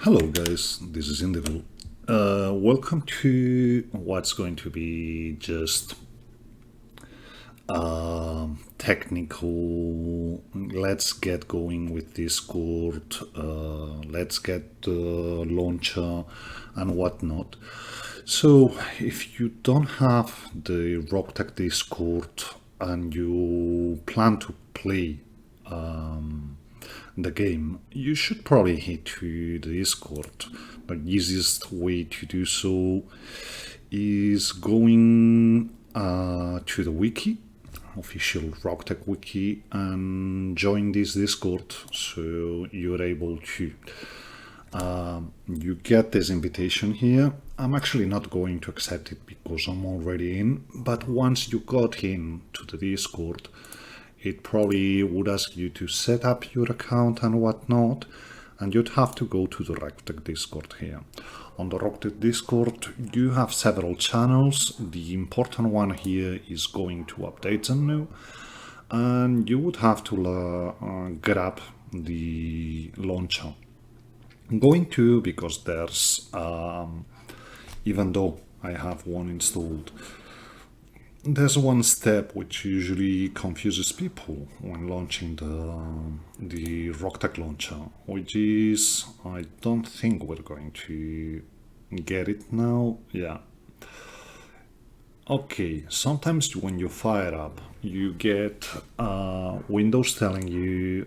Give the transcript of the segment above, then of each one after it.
Hello guys, this is Individual. Welcome to what's going to be just technical. Let's get going with Discord. Let's get the launcher and whatnot. So, if you don't have the Roguetech Discord and you plan to play the game, you should probably head to the Discord. The easiest way to do so is going to the wiki, official Roguetech wiki, and join this Discord so you're able to. You get this invitation here. I'm actually not going to accept it because I'm already in, but once you got in to the Discord, it probably would ask you to set up your account and whatnot, and you'd have to go to the Roguetech Discord here. On the Roguetech Discord, you have several channels. The important one here is going to updates and new, and you would have to grab the launcher. I'm going to, because there's, even though I have one installed, there's one step which usually confuses people when launching the Roguetech launcher, which is, I don't think we're going to get it now. Yeah. Okay, sometimes when you fire up, you get Windows telling you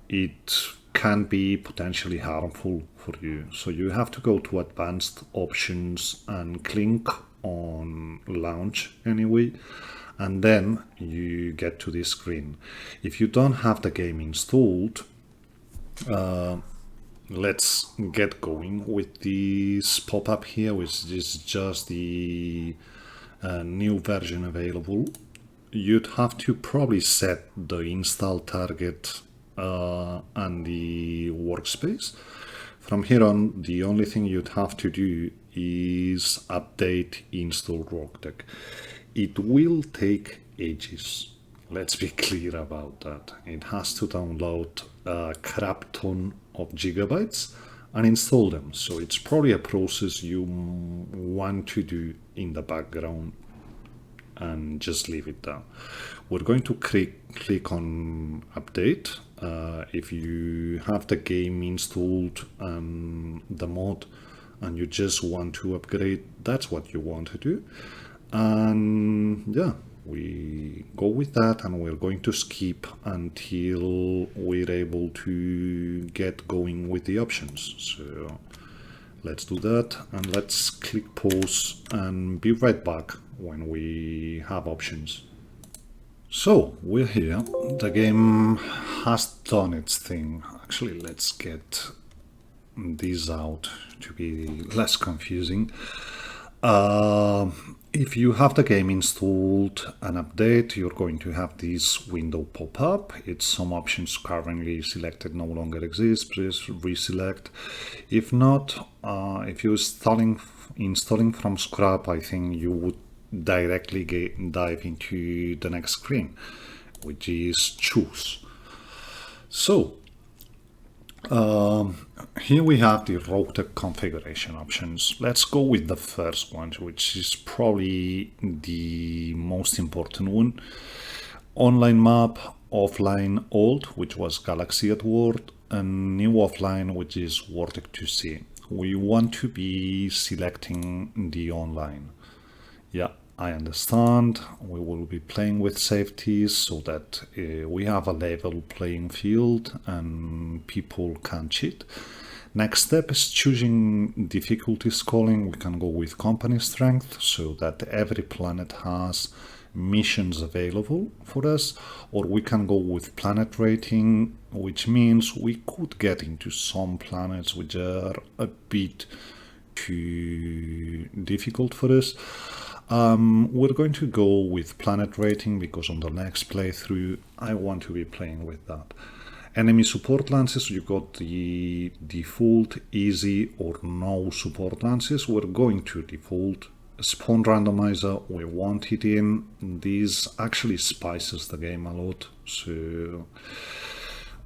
it can be potentially harmful for you. So you have to go to advanced options and click on launch anyway, and then you get to this screen. If you don't have the game installed, let's get going with this pop-up here, which is just the new version available. You'd have to probably set the install target and the workspace. From here on, the only thing you'd have to do is update install Roguetech. It will take ages. Let's be clear about that. It has to download a crap ton of gigabytes and install them. So it's probably a process you want to do in the background and just leave it down. We're going to click on update. If you have the game installed and the mod and you just want to upgrade, that's what you want to do. And yeah, we go with that, and we're going to skip until we're able to get going with the options. So let's do that, and let's click pause and be right back when we have options. So we're here. The game has done its thing. Actually, let's get these out to be less confusing. If you have the game installed and update, you're going to have this window pop up. It's some options currently selected no longer exist. Please reselect. If not, if you're installing from scratch, I think you would directly dive into the next screen, which is choose. So here we have the Roguetech configuration options. Let's go with the first one, which is probably the most important one. Online map, offline old, which was Galaxy at World, and new offline, which is Vortex 2C. We want to be selecting the online. Yeah, I understand. We will be playing with safeties so that we have a level playing field and people can't cheat. Next step is choosing difficulty scoring. We can go with company strength so that every planet has missions available for us, or we can go with planet rating, which means we could get into some planets which are a bit too difficult for us. We're going to go with planet rating because on the next playthrough I want to be playing with that. Enemy support lances, you got the default, easy or no support lances. We're going to default. Spawn randomizer, we want it in. This actually spices the game a lot, so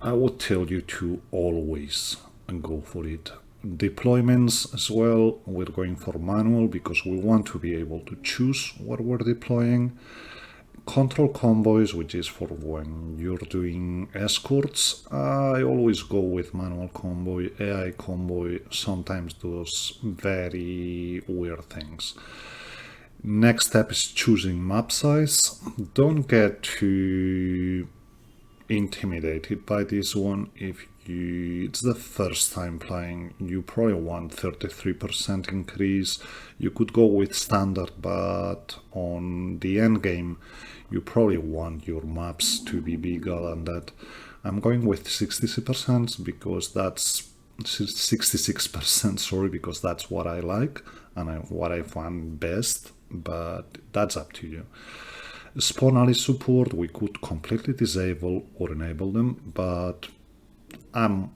I would tell you to always go for it. Deployments as well, we're going for manual because we want to be able to choose what we're deploying. Control convoys, which is for when you're doing escorts, I always go with manual convoy. AI convoy sometimes does very weird things. Next step is choosing map size. Don't get too intimidated by this one. If it's the first time playing, you probably want 33% increase. You could go with standard, but on the end game you probably want your maps to be bigger than that. I'm going with 60% because that's 66%, sorry, because that's what I like and what I find best, but that's up to you. Spawn alley support, we could completely disable or enable them, but I'd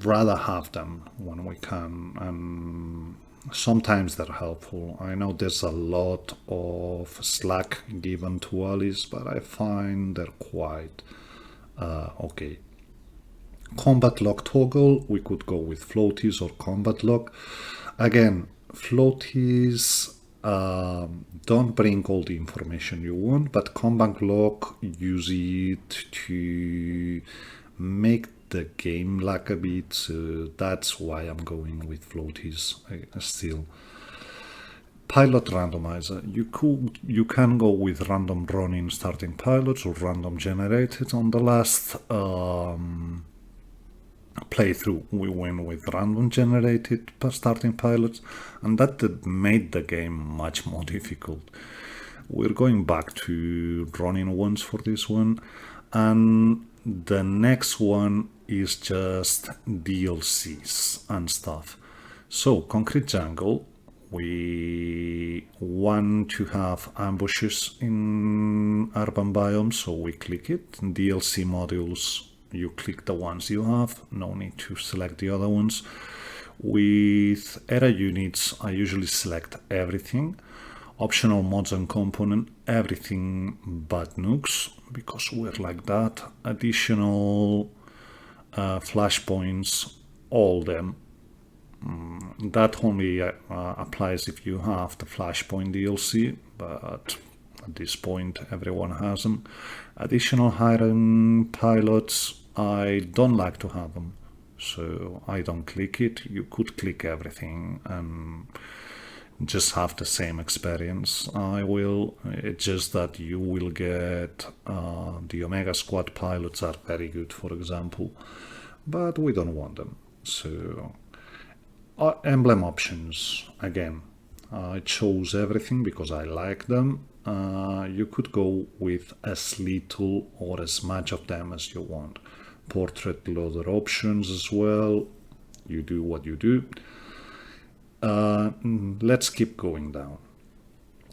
rather have them when we can, and sometimes they're helpful. I know there's a lot of slack given to allies, but I find they're quite okay. Combat lock toggle, we could go with floaties or combat lock. Again, floaties don't bring all the information you want, but combat lock, use it to make the game lag a bit, so that's why I'm going with floaties still. Pilot randomizer, you can go with random running starting pilots or random generated. On the last playthrough we went with random generated starting pilots, and that made the game much more difficult. We're going back to running ones for this one, and the next one is just DLCs and stuff. So concrete jungle, we want to have ambushes in urban biomes, so we click it. DLC modules, you click the ones you have, no need to select the other ones. With era units, I usually select everything. Optional mods and component, everything but nukes, because we're like that. Additional flashpoints, all them. That only applies if you have the flashpoint DLC, but at this point everyone has them. Additional hiring pilots, I don't like to have them, so I don't click it. You could click everything and just have the same experience. I will. It's just that you will get the Omega Squad pilots are very good, for example, but we don't want them. So emblem options, again, I chose everything because I like them. You could go with as little or as much of them as you want. Portrait loader options as well. You do what you do. Let's keep going down.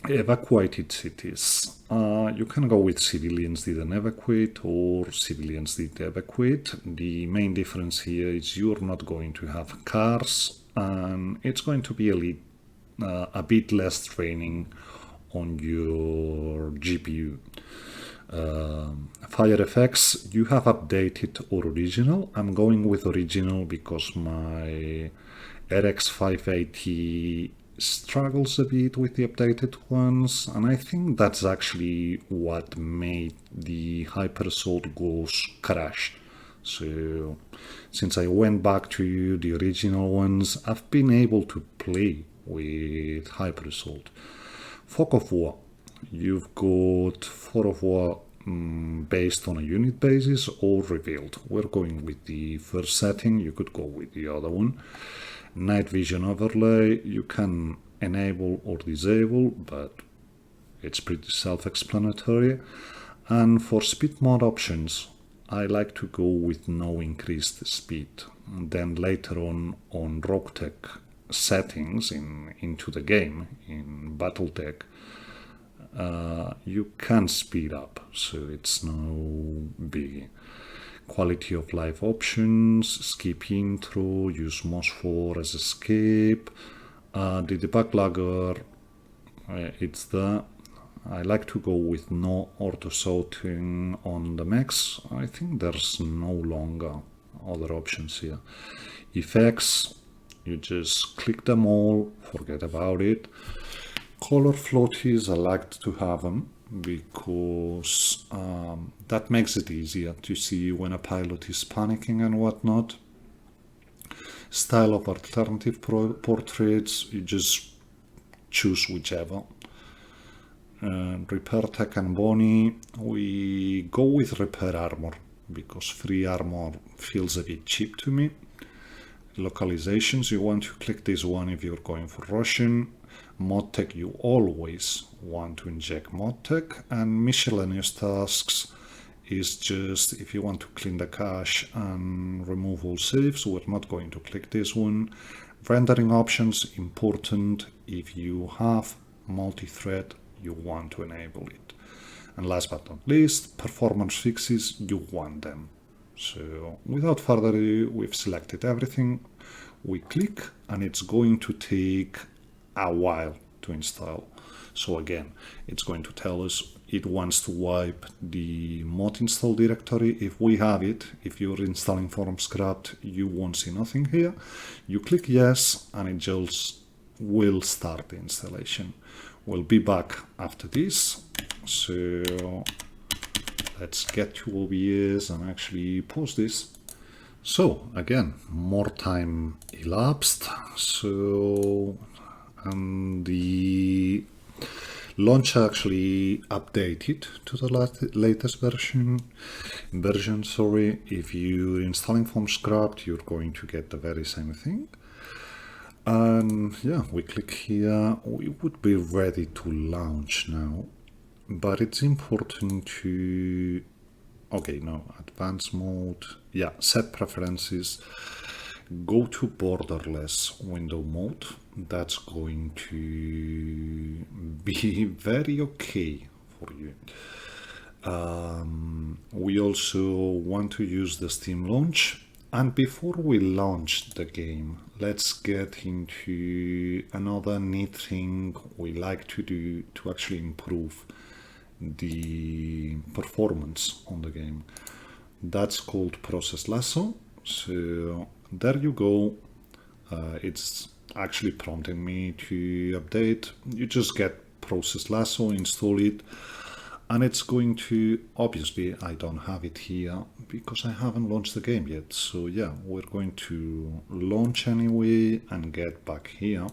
Evacuated cities. You can go with civilians didn't evacuate or civilians did evacuate. The main difference here is you're not going to have cars, and it's going to be a bit less training on your GPU. Fire effects, you have updated or original. I'm going with original because my RX 580 struggles a bit with the updated ones, and I think that's actually what made the Hyper Assault Ghost crash. So since I went back to the original ones, I've been able to play with Hyper Assault. Fog of War, you've got Fog of War based on a unit basis or revealed. We're going with the first setting, you could go with the other one. Night vision overlay, you can enable or disable, but it's pretty self-explanatory. And for speed mod options, I like to go with no increased speed. And then later on Roguetech settings into the game, in Battletech, you can speed up, so it's no biggie. Quality of life options, skip intro, use MOS4 as escape. The debug logger, it's the I like to go with no auto sorting on the mechs. I think there's no longer other options here. Effects, you just click them all, forget about it. Color floaties, I like to have them because that makes it easier to see when a pilot is panicking and whatnot. Style of alternative portraits, you just choose whichever. Repair tech and bony, we go with repair armor because free armor feels a bit cheap to me. Localizations, you want to click this one if you're going for Russian. Mod tech, you always want to inject mod tech, and miscellaneous tasks is just if you want to clean the cache and remove all saves. We're not going to click this one. Rendering options, important. If you have multi-thread, you want to enable it. And last but not least, performance fixes, you want them. So without further ado, we've selected everything. We click and it's going to take a while to install. So again, it's going to tell us it wants to wipe the mod install directory if we have it. If you're installing from scratch, you won't see nothing here. You click yes and it just will start the installation. We'll be back after this. So let's get to OBS and actually pause this. So again, more time elapsed. So the launcher actually updated to the latest version. If you're installing from scratch, you're going to get the very same thing. And yeah, we click here. We would be ready to launch now, but it's important to advanced mode. Yeah, set preferences. Go to borderless window mode. That's going to be very okay for you. We also want to use the Steam launch. And before we launch the game, let's get into another neat thing we like to do to actually improve the performance on the game. That's called Process Lasso. So there you go. It's actually prompting me to update. You just get Process Lasso, install it, and it's going to, obviously I don't have it here because I haven't launched the game yet. So yeah, we're going to launch anyway and get back here.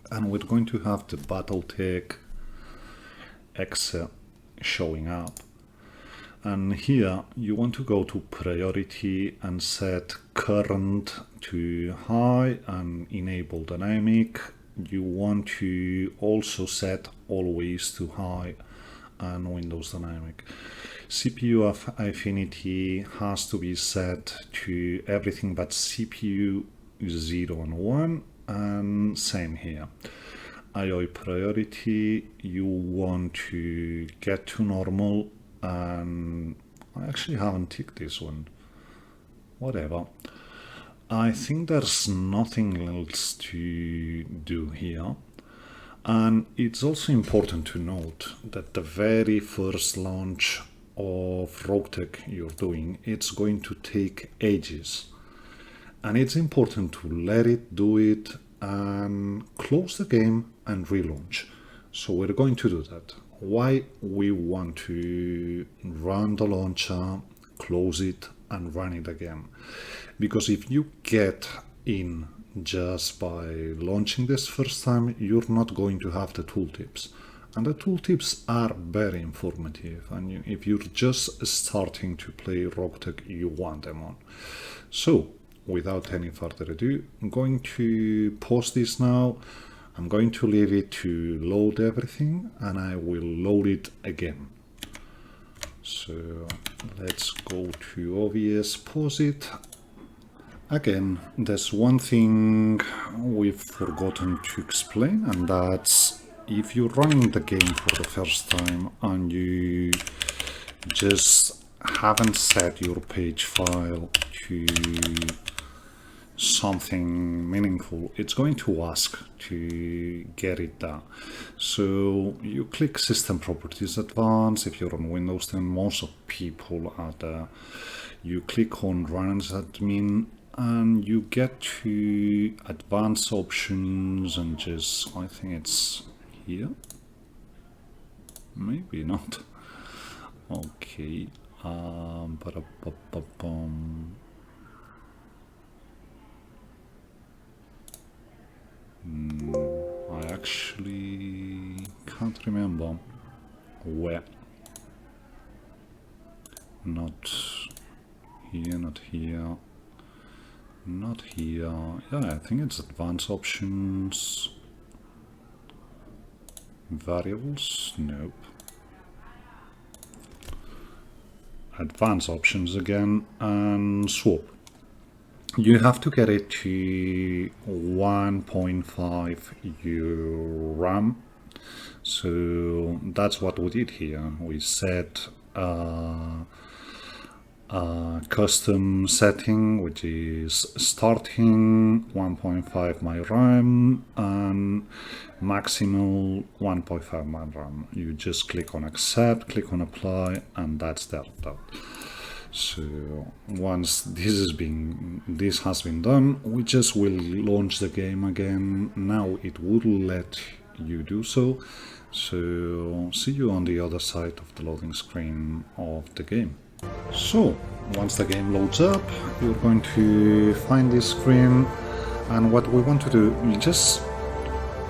And we're going to have the Battletech exe showing up. And here you want to go to priority and set current to high and enable dynamic. You want to also set always to high and Windows dynamic. CPU affinity has to be set to everything but CPU 0 and 1, and same here. IO priority, you want to get to normal, and I actually haven't ticked this one. Whatever. I think there's nothing else to do here. And it's also important to note that the very first launch of Roguetech you're doing, it's going to take ages. And it's important to let it do it and close the game and relaunch. So we're going to do that. Why we want to run the launcher, close it, and run it again. Because if you get in just by launching this first time, you're not going to have the tooltips. And the tooltips are very informative. And if you're just starting to play Roguetech, you want them on. So without any further ado, I'm going to pause this now. I'm going to leave it to load everything, and I will load it again. So let's go to OBS, pause it. Again, there's one thing we've forgotten to explain, and that's if you're running the game for the first time and you just haven't set your page file to something meaningful, it's going to ask to get it done. So you click System Properties Advanced. If you're on Windows 10, most of people are there. You click on Run as Admin and you get to Advanced Options and just, I think it's here. Maybe not. Okay. I actually can't remember where. Not here, not here, not here. Yeah, I think it's Advanced Options. Variables? Nope. Advanced Options again and swap. You have to get it to 1.5 RAM. So that's what we did here. We set custom setting, which is starting 1.5 my RAM and maximal 1.5 my RAM. You just click on accept, click on apply, and that's that. So once this has been done, we just will launch the game again. Now it will let you do so. So see you on the other side of the loading screen of the game. So once the game loads up, you're going to find this screen, and what we want to do, just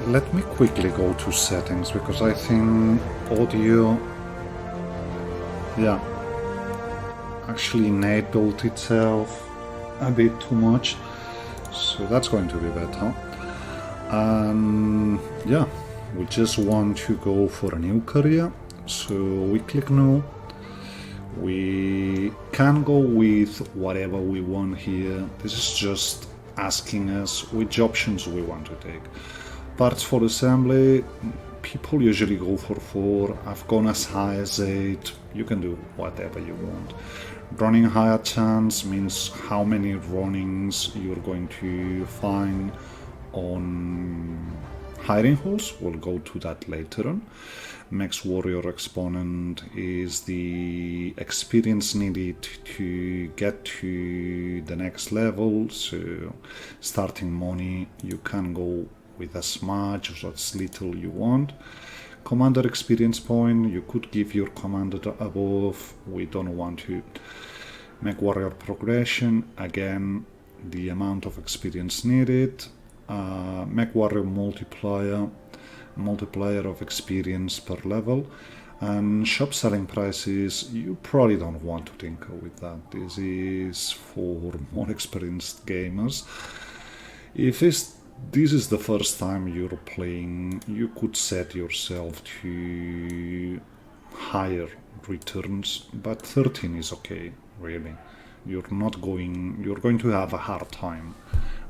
let me quickly go to settings, because I think audio, yeah, actually enabled itself a bit too much, so that's going to be better. And yeah, we just want to go for a new career, so we click new. We can go with whatever we want here. This is just asking us which options we want to take. Parts for assembly, people usually go for 4. I've gone as high as 8. You can do whatever you want. Running higher chance means how many runnings you're going to find on hiding holes. We'll go to that later on. Max Warrior Exponent is the experience needed to get to the next level. So starting money, you can go with as much or as little you want. Commander experience point, you could give your commander above. We don't want to. Mech Warrior progression, again, the amount of experience needed. Mech Warrior multiplier of experience per level, and shop selling prices, you probably don't want to tinker with that. This is for more experienced gamers. If this is the first time you're playing, you could set yourself to higher returns, but 13 is okay, really. You're going to have a hard time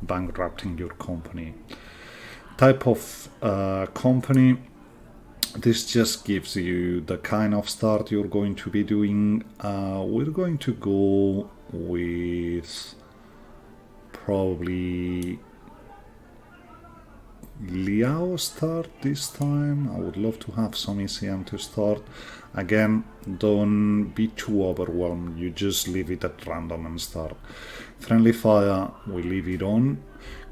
bankrupting your company. Type of company, this just gives you the kind of start you're going to be doing. We're going to go with probably Liao start this time. I would love to have some ECM to start. Again, don't be too overwhelmed. You just leave it at random and start. Friendly fire, we leave it on.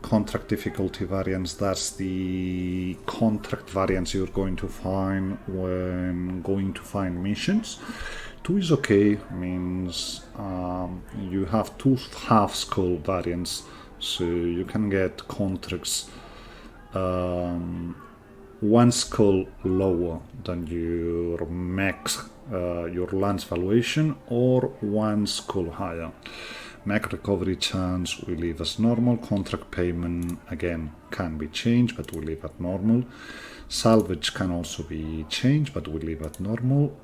Contract difficulty variance, that's the contract variance you're going to find when going to find missions. 2 is okay, means you have 2 half skull variants, so you can get contracts 1 skull lower than your max, your lance valuation, or 1 skull higher. Mech recovery chance we leave as normal. Contract payment again can be changed, but we leave at normal. Salvage can also be changed, but we leave at normal.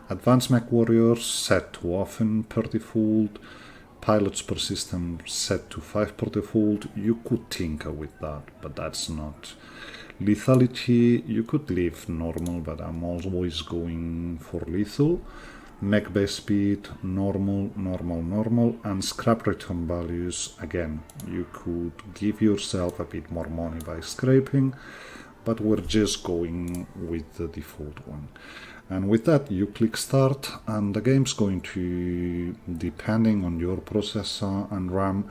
Advanced Mech Warriors set to often per default. Pilots per system set to 5 per default. You could tinker with that, but that's not. Lethality, you could leave normal, but I'm always going for lethal. Mech base speed, normal, normal, normal, and scrap return values. Again, you could give yourself a bit more money by scraping, but we're just going with the default one. And with that, you click start, and the game's going to, depending on your processor and RAM,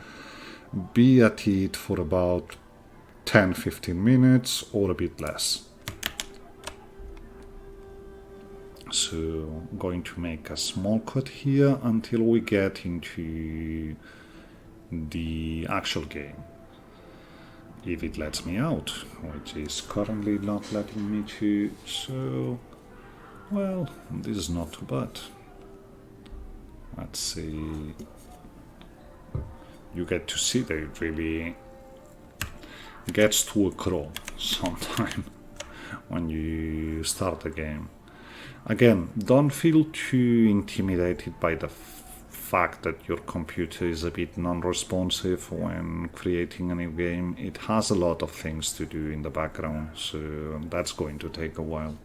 be at it for about 10-15 minutes or a bit less. So I'm going to make a small cut here until we get into the actual game, if it lets me out, which is currently not letting me to. So, well, this is not too bad. Let's see. You get to see that it really gets to a crawl sometime when you start the game. Again, don't feel too intimidated by the fact that your computer is a bit non-responsive when creating a new game. It has a lot of things to do in the background, so that's going to take a while.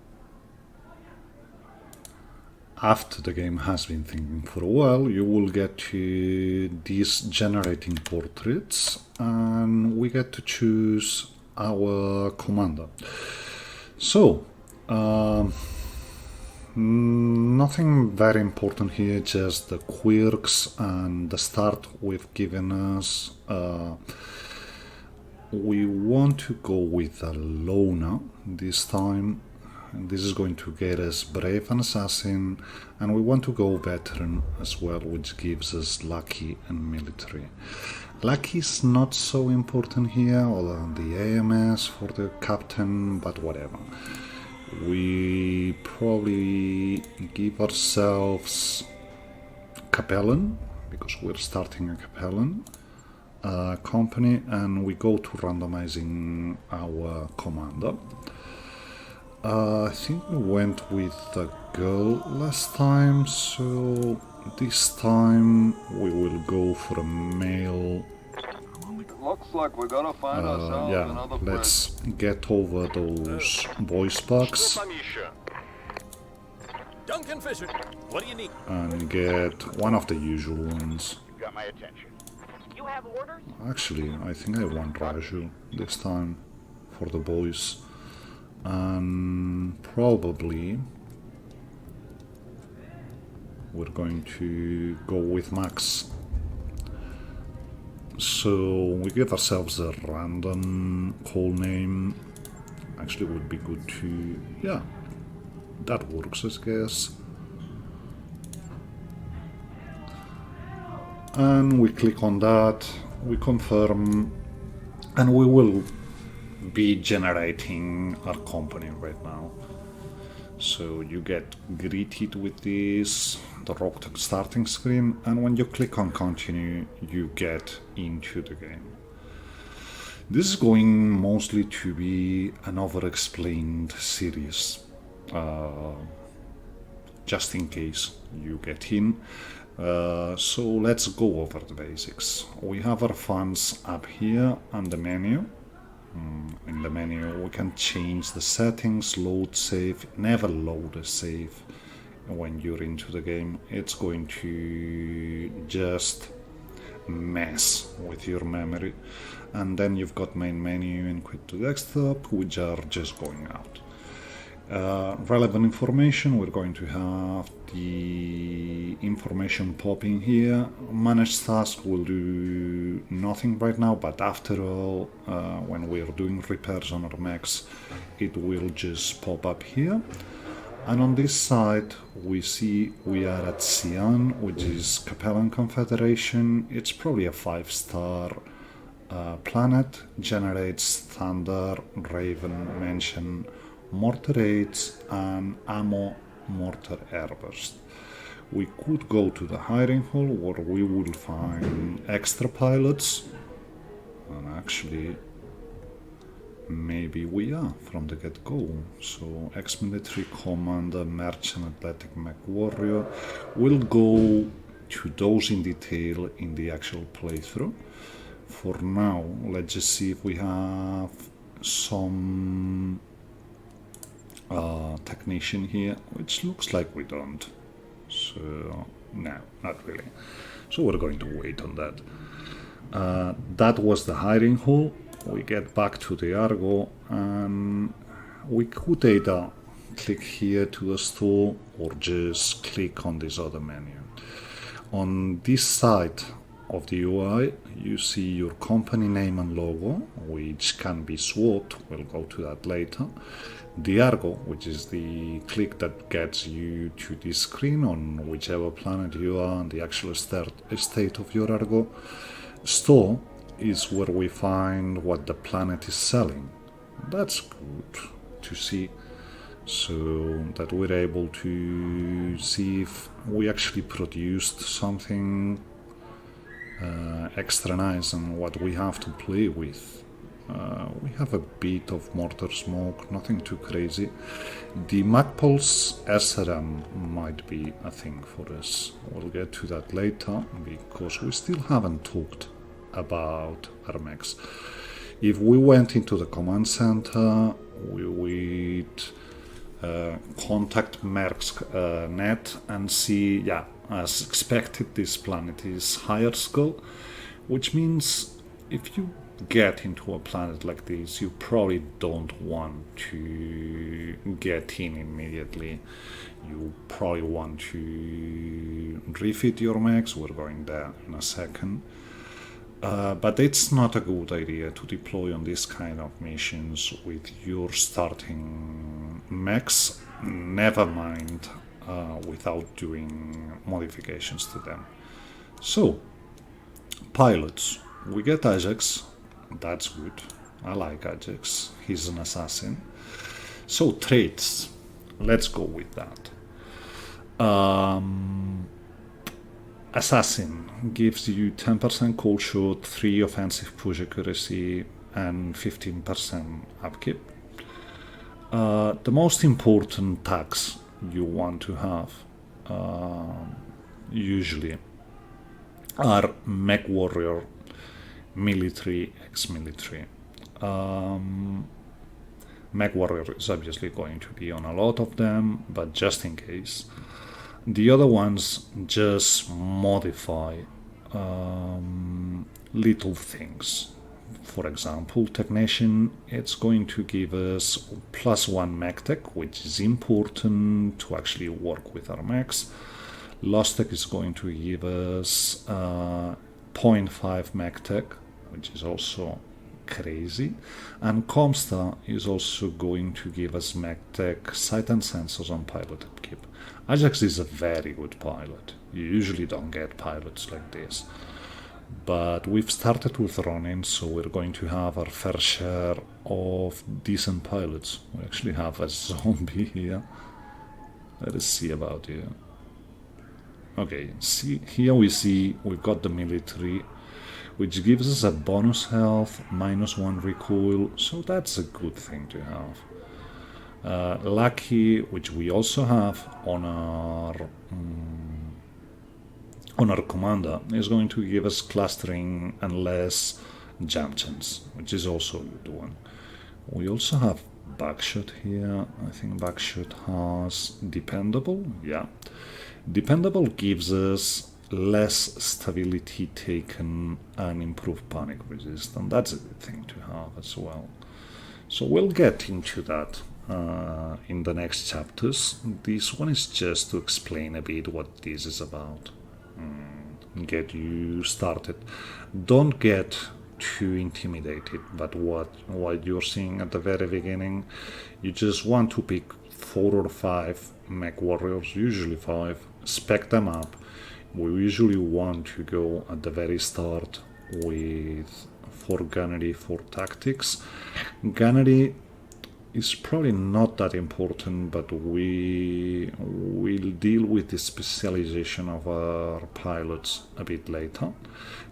After the game has been thinking for a while, you will get to these generating portraits, and we get to choose our commander. So, nothing very important here, just the quirks and the start we've given us. We want to go with a loner this time. This is going to get us brave and assassin, and we want to go veteran as well, which gives us lucky and military. Lucky is not so important here, or the AMS for the captain, but whatever. We probably give ourselves Capellan, because we're starting a Capellan company, and we go to randomizing our commander. I think we went with a girl last time, so this time we will go for a male. Looks like we're gonna find ourselves another let's get over those voice bugs Duncan Fisher, what do you need? and get one of the usual ones. You got my attention. You have orders? Actually, I think I want Raju this time for the boys, and probably we're going to go with Max. So we give ourselves a random call name. Actually, it would be good to, yeah, that works, I guess. And we click on that, we confirm, and we will be generating our company right now. So you get greeted with this, the Roguetech starting screen, and when you click on continue, you get into the game. This is going mostly to be an over-explained series, just in case you get in. So let's go over the basics. We have our funds up here on the menu. In the menu we can change the settings, load save, never load a save when you're into the game. It's going to just mess with your memory. And then you've got main menu and quit to desktop, which are just going out. Relevant information, we're going to have the information popping here. Manage task will do nothing right now, but after all, when we're doing repairs on our mechs, it will just pop up here. And on this side we see we are at Sion, which is Capellan Confederation. It's probably a 5-star planet, generates Thunder, Raven, Mention, Mortar Raids and Ammo Mortar Airburst. We could go to the hiring hall where we will find extra pilots, and actually maybe we are from the get-go. So ex-military commander, merchant, athletic mech warrior. We'll go to those in detail in the actual playthrough. For now, let's just see if we have some technician here, which looks like we don't. So no, not really. So we're going to wait on that. That was the hiring hall. We get back to the Argo, and we could either click here to the store or just click on this other menu. On this side of the UI, you see your company name and logo, which can be swapped. We'll go to that later. The Argo, which is the click that gets you to this screen on whichever planet you are and the actual state of your Argo. Store is where we find what the planet is selling. That's good to see, so that we're able to see if we actually produced something extra nice and what we have to play with. We have a bit of mortar smoke, nothing too crazy. The MacPulse SRM might be a thing for us. We'll get to that later because we still haven't talked about our mechs. If we went into the command center, we would contact Merck's net and see, yeah, as expected, this planet is higher skull, which means if you get into a planet like this, you probably don't want to get in immediately. You probably want to refit your mechs. We're going there in a second. But it's not a good idea to deploy on this kind of missions with your starting mechs, never mind without doing modifications to them. So, pilots. We get Ajax. That's good. I like Ajax. He's an assassin. So, traits. Let's go with that. Assassin gives you 10% cold shot, 3 offensive push accuracy, and 15% upkeep. The most important tags you want to have usually are Mech Warrior, Military, ex-military. Mech Warrior is obviously going to be on a lot of them, but just in case. The other ones just modify little things. For example, Technician, it's going to give us +1 mech tech, which is important to actually work with our mechs. Lost Tech is going to give us 0.5 mech tech, which is also crazy. And Comsta is also going to give us mech tech, sight and sensors on pilot upkeep. Ajax is a very good pilot. You usually don't get pilots like this. But we've started with Ronin, so we're going to have our fair share of decent pilots. We actually have a zombie here. Let us see about you. Okay, see, here we see we've got the military, which gives us a bonus health, -1 recoil, so that's a good thing to have. Lucky, which we also have on our commander, is going to give us clustering and less jump chance, which is also a good one. We also have Backshot here. I think Backshot has Dependable, yeah. Dependable gives us less stability taken and improved panic resistance. That's a good thing to have as well. So we'll get into that in the next chapters. This one is just to explain a bit what this is about. Get you started. Don't get too intimidated by what you're seeing at the very beginning. You just want to pick 4 or 5 mech warriors, usually 5, spec them up. We usually want to go at the very start with 4 gunnery, 4 tactics. Gunnery is probably not that important, but we will deal with the specialization of our pilots a bit later.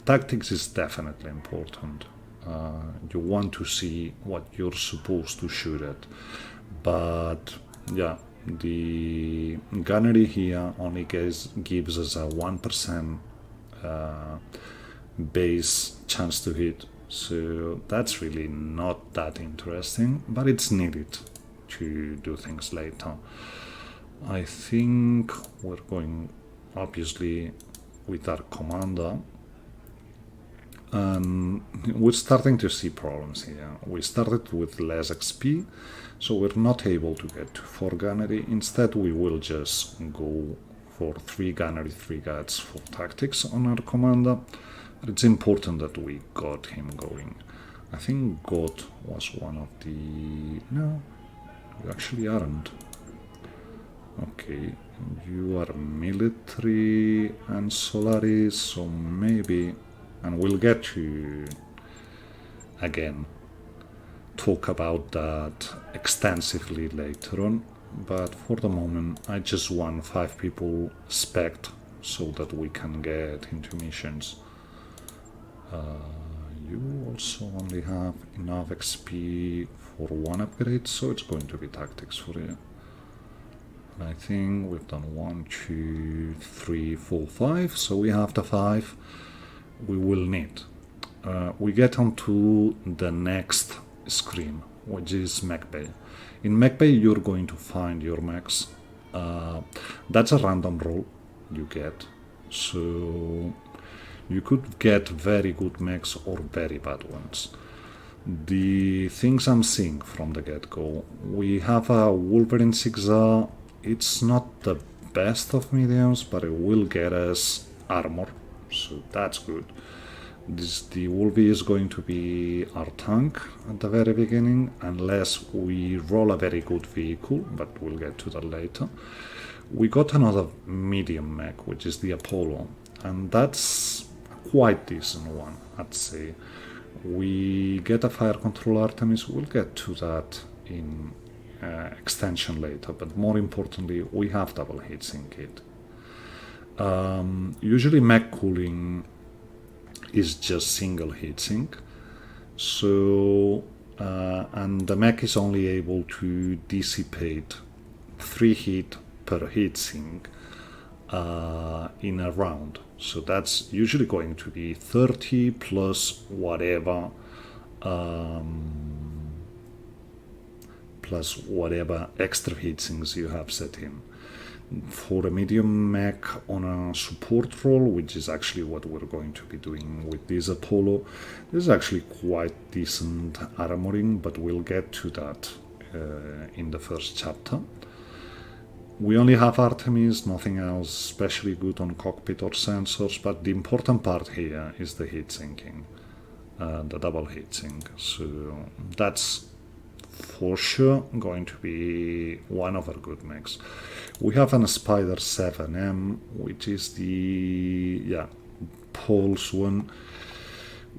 Tactics is definitely important. You want to see what you're supposed to shoot at. But yeah, the gunnery here only gives us a 1% base chance to hit. So that's really not that interesting, but it's needed to do things later. I think we're going obviously with our commander, and we're starting to see problems here. We started with less XP, so we're not able to get to 4 gunnery. Instead, we will just go for 3 gunnery, 3 guards for tactics on our commander. But it's important that we got him going. I think God was one of the... No, you actually aren't. Okay, you are military and Solaris, so maybe... And we'll get to, again, talk about that extensively later on. But for the moment, I just want 5 people spec'd so that we can get into missions. You also only have enough XP for 1 upgrade, so it's going to be tactics for you. And I think we've done 1, 2, 3, 4, 5, so we have the 5 we will need. We get onto the next screen, which is mech bay. In mech bay, you're going to find your mechs. That's a random roll you get, so you could get very good mechs or very bad ones. The things I'm seeing from the get-go, we have a Wolverine 6R. It's not the best of mediums, but it will get us armor, so that's good. The Wolvie is going to be our tank at the very beginning, unless we roll a very good vehicle, but we'll get to that later. We got another medium mech, which is the Apollo, and that's a quite decent one, I'd say. We get a fire control Artemis, we'll get to that in extension later, but more importantly, we have double heatsink kit. Usually mech cooling is just single heatsink, so and the mech is only able to dissipate 3 heat per heatsink in a round, so that's usually going to be 30 plus whatever extra heatsinks you have set in. For a medium mech on a support role, which is actually what we're going to be doing with this Apollo, this is actually quite decent armoring, but we'll get to that in the first chapter. We only have Artemis, nothing else especially good on cockpit or sensors, but the important part here is the heat sinking, the double heat sink. So that's for sure going to be one of our good mechs. We have an Spider 7M, which is the Pulse one.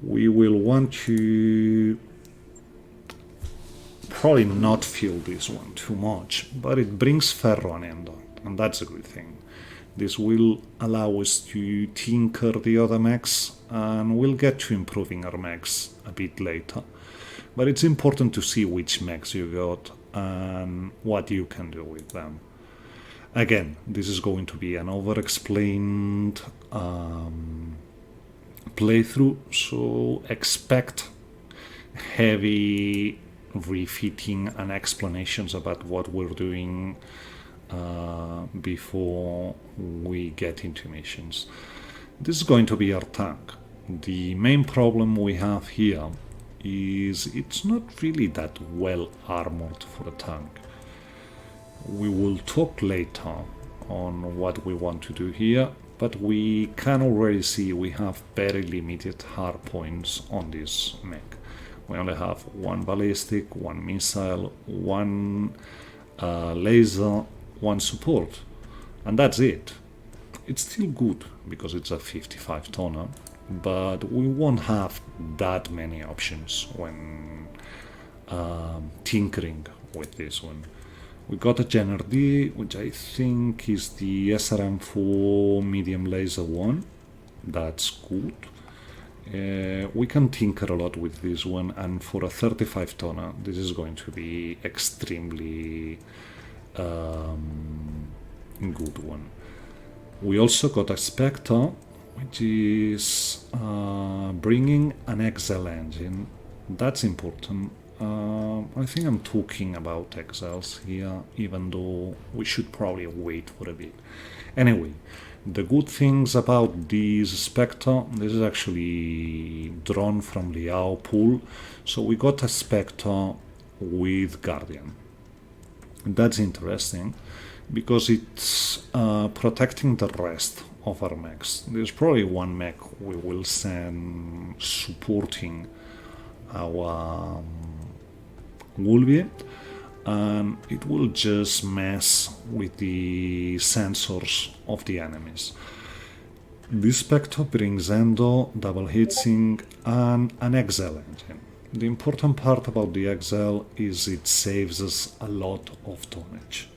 We will want to probably not fill this one too much, but it brings ferro and endo, and that's a good thing. This will allow us to tinker the other mechs, and we'll get to improving our mechs a bit later. But it's important to see which mechs you got and what you can do with them. Again, this is going to be an over-explained playthrough, so expect heavy refitting and explanations about what we're doing before we get into missions. This is going to be our tank. The main problem we have here is it's not really that well armored for a tank. We will talk later on what we want to do here, but we can already see we have very limited hard points on this mech. We only have 1 ballistic, 1 missile, 1 laser, 1 support, and that's it. It's still good because it's a 55 tonner, but we won't have that many options when tinkering with this one. We got a GNRD, which I think is the SRM4 medium laser one. That's good. We can tinker a lot with this one, and for a 35 tonner, this is going to be extremely good one. We also got a Spectre, which is bringing an XL engine. That's important. I think I'm talking about exiles here, even though we should probably wait for a bit. Anyway, the good things about this Spectre, this is actually drawn from the AO pool. So we got a Spectre with Guardian. That's interesting because it's protecting the rest of our mechs. There's probably one mech we will send supporting our Wolvie, and it will just mess with the sensors of the enemies. This Spectre brings Endo, double heatsink, and an Exile engine. The important part about the Exile is it saves us a lot of tonnage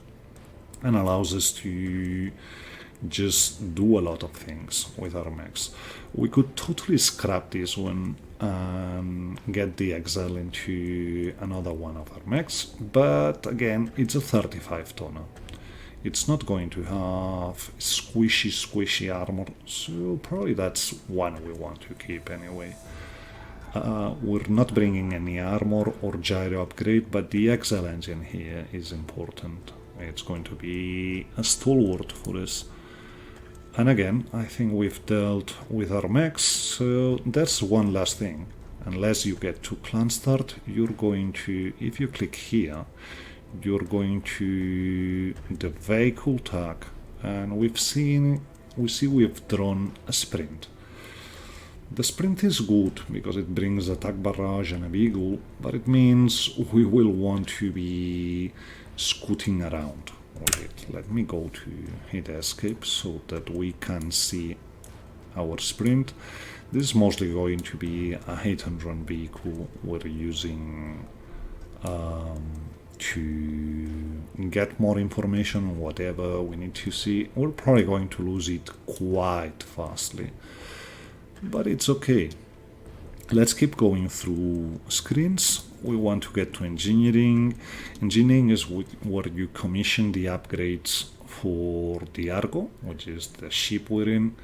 and allows us to just do a lot of things with our mechs. We could totally scrap this one and get the Exile into another one of our mechs, but again, it's a 35 tonner. It's not going to have squishy armor, so probably that's one we want to keep anyway. We're not bringing any armor or gyro upgrade, but the Exile engine here is important. It's going to be a stalwart for us. And again, I think we've dealt with our mechs, so that's one last thing. Unless you get to clan start, you're going to, if you click here, you're going to the vehicle tag, and we've drawn a sprint. The sprint is good because it brings attack barrage and a vehicle, but it means we will want to be scooting around with it. Let me go to hit escape so that we can see our sprint. This is mostly going to be a hit and run vehicle we're using to get more information on whatever we need to see. We're probably going to lose it quite fastly, but it's okay. Let's keep going through screens. We want to get to engineering. Engineering is where you commission the upgrades for the Argo, which is the ship we're in.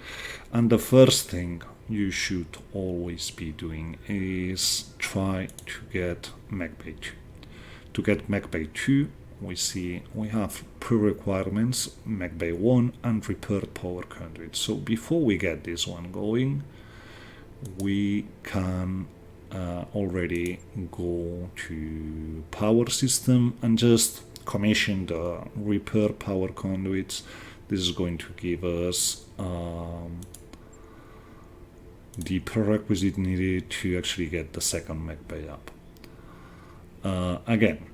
And the first thing you should always be doing is try to get Mech Bay 2. To get Mech Bay 2, we have pre-requirements, Mech Bay 1 and repaired power conduit. So before we get this one going, we can already go to power system and just commission the repair power conduits. This is going to give us the prerequisite needed to actually get the second mech bay up. Again,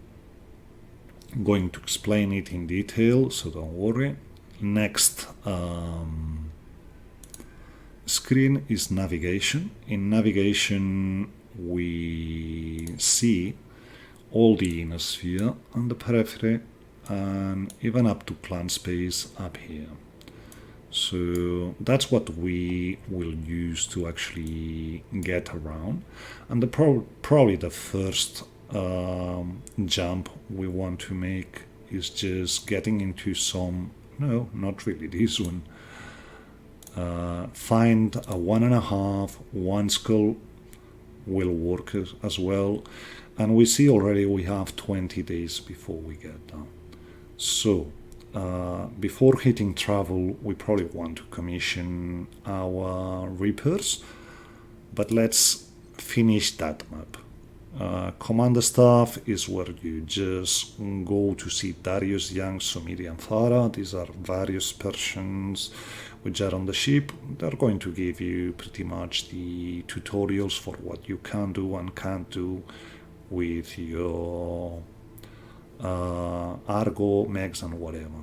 I'm going to explain it in detail, so don't worry. Next screen is navigation. In navigation, we see all the inner sphere and the periphery, and even up to clan space up here. So that's what we will use to actually get around. And probably the first jump we want to make is just getting into some, no, not really this one. Find a 1.5, one skull will work as well. And we see already we have 20 days before we get down. So before hitting travel, we probably want to commission our repairs, but let's finish that map. Commander staff is where you just go to see Darius, Young, Somiri and Farah. These are various persons which are on the ship. They're going to give you pretty much the tutorials for what you can do and can't do with your Argo, Megs and whatever.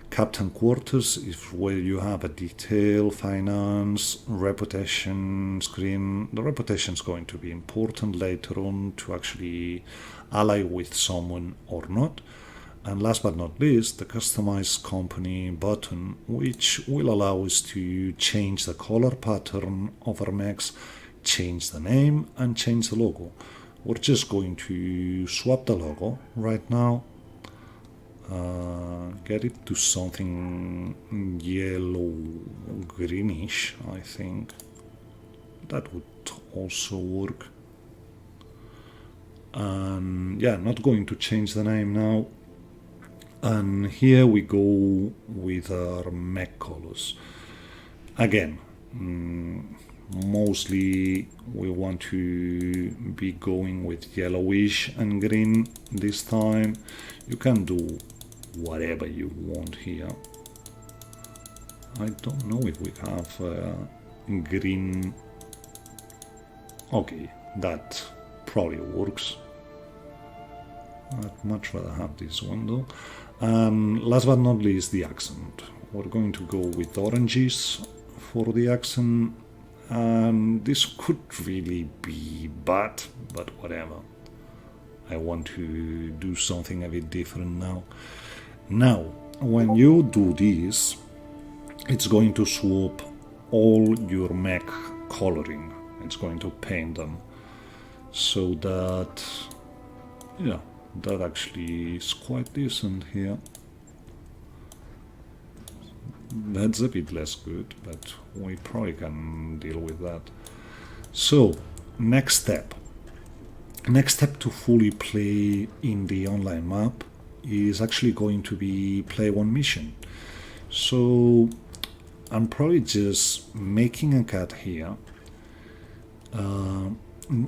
Captain quarters is where you have a detail, finance, reputation screen. The reputation is going to be important later on to actually ally with someone or not. And last but not least, the customize company button, which will allow us to change the color pattern of our mechs, change the name and change the logo. We're just going to swap the logo right now. Get it to something yellow greenish, I think. That would also work. And yeah, not going to change the name now. And here we go with our mech colors. Again, mostly we want to be going with yellowish and green this time. You can do whatever you want here. I don't know if we have green. Okay, that probably works. I'd much rather have this one though. Last but not least, the accent. We're going to go with oranges for the accent, and this could really be bad, but whatever. I want to do something a bit different now. Now, when you do this, it's going to swap all your mech coloring. It's going to paint them so that, yeah, that actually is quite decent here. That's a bit less good, but we probably can deal with that. So, next step. Next step to fully play in the online map is actually going to be play one mission. So, I'm probably just making a cut here.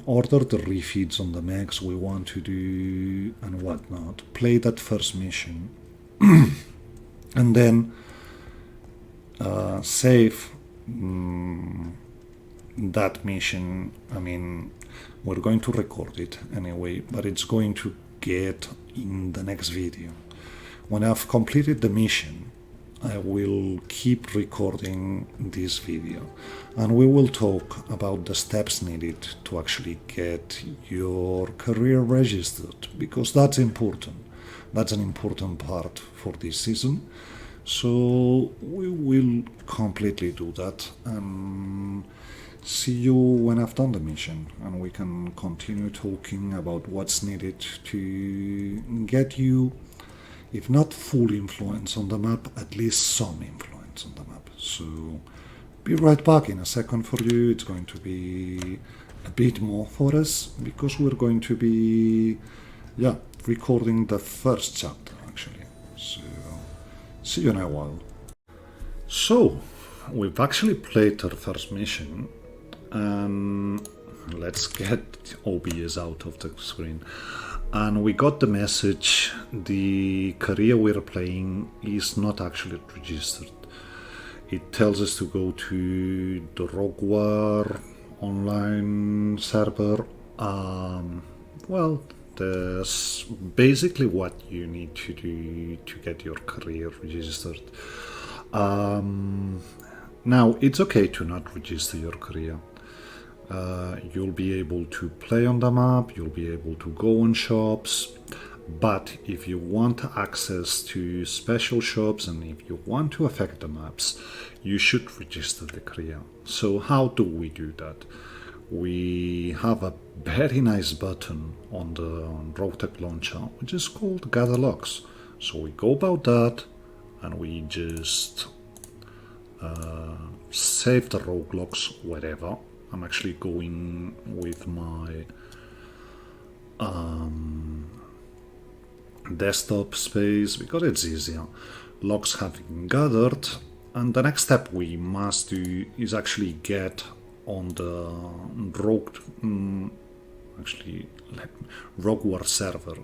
Order the refeeds on the mechs we want to do and whatnot. Play that first mission. And then save that mission. I mean, we're going to record it anyway, but it's going to get in the next video. When I've completed the mission, I will keep recording this video and we will talk about the steps needed to actually get your career registered, because that's important. That's an important part for this season. So we will completely do that and see you when I've done the mission, and we can continue talking about what's needed to get you, if not full influence on the map, at least some influence on the map. So be right back in a second for you. It's going to be a bit more for us because we're going to be, yeah, recording the first chapter actually. So see you in a while. So we've actually played our first mission, and let's get OBS out of the screen. And we got the message the career we're playing is not actually registered. It tells us to go to the Roguetech Online server. Well, that's basically what you need to do to get your career registered. Now, it's okay to not register your career. You'll be able to play on the map, you'll be able to go on shops, but if you want access to special shops and if you want to affect the maps, you should register the career. So how do we do that? We have a very nice button on the Roguetech launcher, which is called Gather Logs. So we go about that and we just save the rogue logs wherever. I'm actually going with my desktop space because it's easier. Logs have been gathered, and the next step we must do is actually get on the Roguetech server.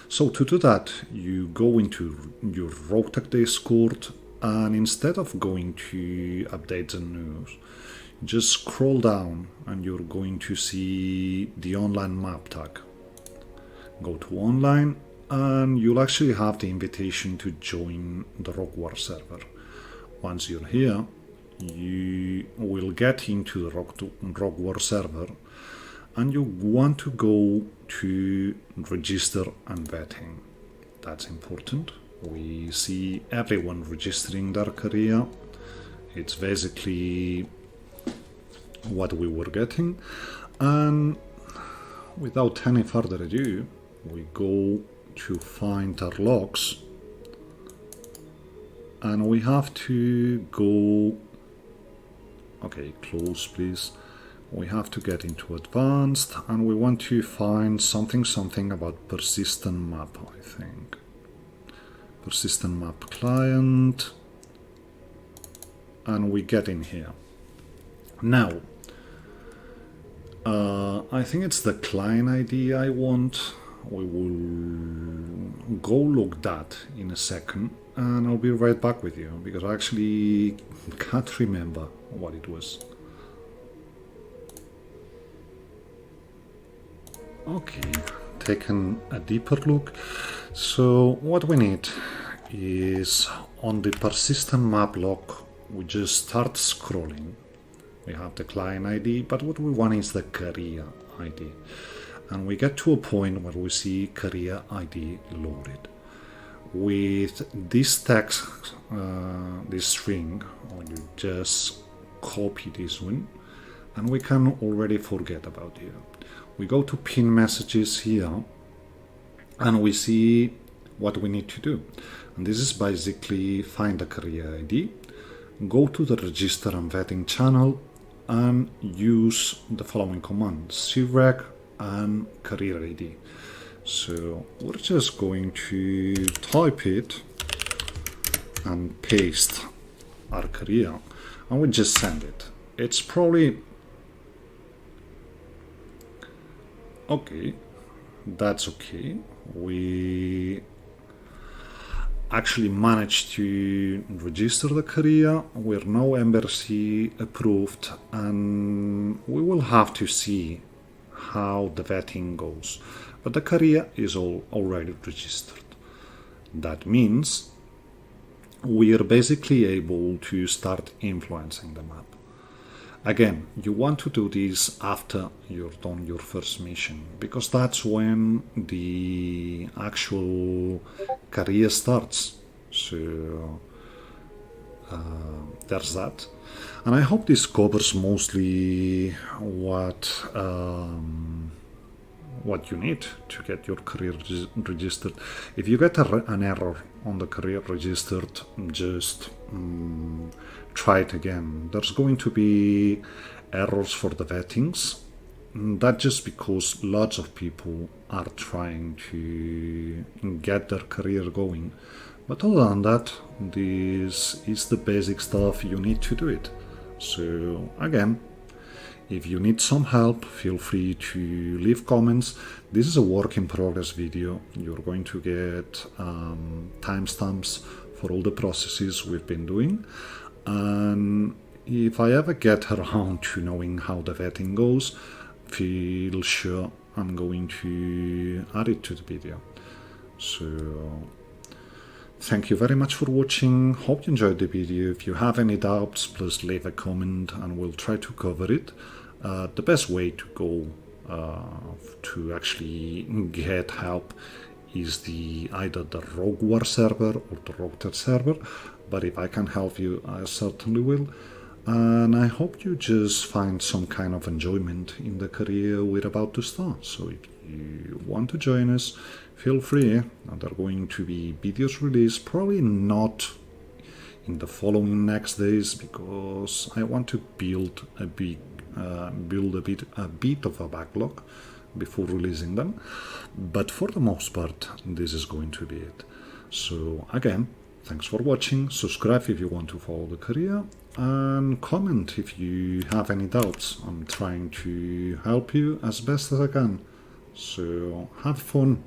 So to do that, you go into your Roguetech Discord, and instead of going to update the news, just scroll down and you're going to see the online map tag. Go to online and you'll actually have the invitation to join the Roguetech server. Once you're here, you will get into the Roguetech server and you want to go to register and vetting. That's important. We see everyone registering their career. It's basically what we were getting, and without any further ado, we go to find our logs, and we have to go, okay, close please. we have to get into advanced, and we want to find something about persistent map, I think. Persistent map client, and we get in here. Now, I think it's the client ID I want. We will go look that in a second, and I'll be right back with you, because I actually can't remember what it was. Okay, taking a deeper look. So what we need is on the persistent map lock, we just start scrolling. We have the client ID, but what we want is the career ID. And we get to a point where we see career ID loaded. With this text, this string, you just copy this one, and we can already forget about it. We go to pin messages here, and we see what we need to do. And this is basically find the career ID, go to the register and vetting channel, and use the following commands: creg and career ID. So we're just going to type it and paste our career, and we just send it. It's probably okay. That's okay. We actually managed to register the career. We're now embassy approved, and we will have to see how the vetting goes. But the career is already registered. That means we are basically able to start influencing the map. Again, you want to do this after you've done your first mission, because that's when the actual career starts. So there's that. And I hope this covers mostly what you need to get your career registered. If you get an error on the career registered, just try it again. There's going to be errors for the vettings. That's just because lots of people are trying to get their career going. But other than that, this is the basic stuff. You need to do it. So again, if you need some help, feel free to leave comments. This is a work in progress video. You're going to get timestamps for all the processes we've been doing. And if I ever get around to knowing how the vetting goes, feel sure I'm going to add it to the video. So thank you very much for watching. Hope you enjoyed the video. If you have any doubts, please leave a comment and we'll try to cover it. The best way to go to actually get help is either the Rogue War server or the Roguetech server. But if I can help you, I certainly will. And I hope you just find some kind of enjoyment in the career we're about to start. So if you want to join us, feel free. And there are going to be videos released, probably not in the following next days, because I want to build a bit of a backlog before releasing them. But for the most part, this is going to be it. So again, thanks for watching. Subscribe if you want to follow the career, and comment if you have any doubts. I'm trying to help you as best as I can. So have fun.